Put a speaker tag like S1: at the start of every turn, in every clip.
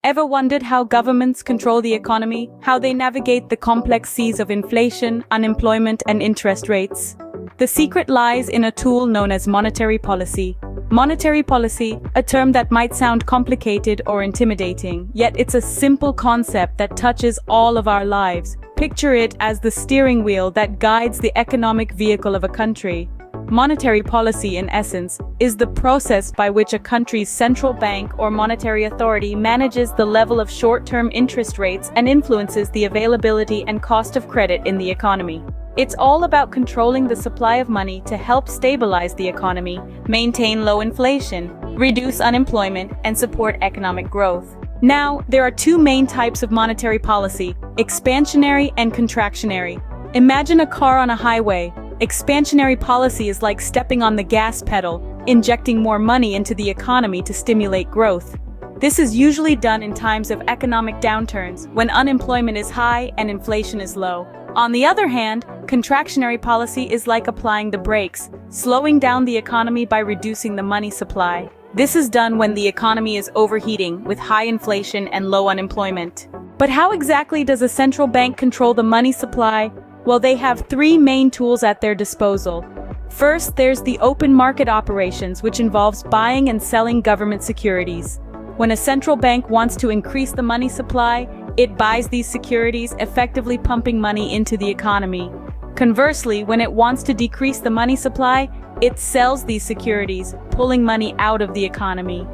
S1: Ever wondered how governments control the economy, how they navigate the complex seas of inflation, unemployment, and interest rates? The secret lies in a tool known as monetary policy. Monetary policy, a term that might sound complicated or intimidating, yet it's a simple concept that touches all of our lives. Picture it as the steering wheel that guides the economic vehicle of a country. Monetary policy, in essence, is the process by which a country's central bank or monetary authority manages the level of short-term interest rates and influences the availability and cost of credit in the economy. It's all about controlling the supply of money to help stabilize the economy, maintain low inflation, reduce unemployment, and support economic growth. Now, there are two main types of monetary policy: expansionary and contractionary. Imagine a car on a highway. Expansionary policy is like stepping on the gas pedal, injecting more money into the economy to stimulate growth. This is usually done in times of economic downturns, when unemployment is high and inflation is low. On the other hand, contractionary policy is like applying the brakes, slowing down the economy by reducing the money supply. This is done when the economy is overheating, with high inflation and low unemployment. But how exactly does a central bank control the money supply? Well, they have three main tools at their disposal. First, there's the open market operations, which involves buying and selling government securities. When a central bank wants to increase the money supply, it buys these securities, effectively pumping money into the economy. Conversely, when it wants to decrease the money supply, it sells these securities, pulling money out of the economy.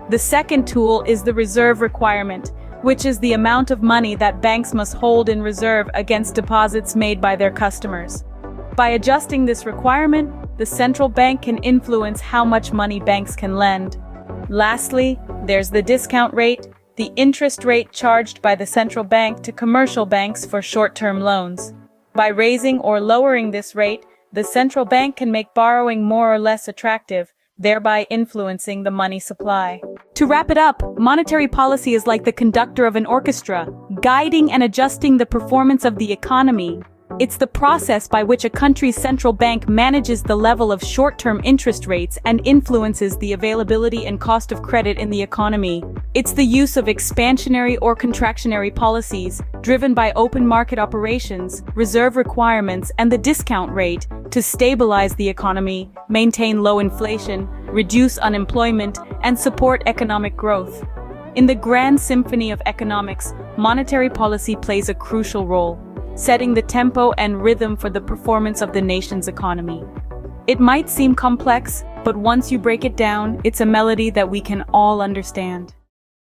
S1: The second tool is the reserve requirement, which is the amount of money that banks must hold in reserve against deposits made by their customers. By adjusting this requirement, the central bank can influence how much money banks can lend. Lastly, there's the discount rate, the interest rate charged by the central bank to commercial banks for short-term loans. By raising or lowering this rate, the central bank can make borrowing more or less attractive, thereby influencing the money supply. To wrap it up, monetary policy is like the conductor of an orchestra, guiding and adjusting the performance of the economy. It's the process by which a country's central bank manages the level of short-term interest rates and influences the availability and cost of credit in the economy. It's the use of expansionary or contractionary policies, driven by open market operations, reserve requirements, and the discount rate, to stabilize the economy, maintain low inflation, reduce unemployment, and support economic growth. In the grand symphony of economics, monetary policy plays a crucial role, setting the tempo and rhythm for the performance of the nation's economy. It might seem complex, but once you break it down, it's a melody that we can all understand.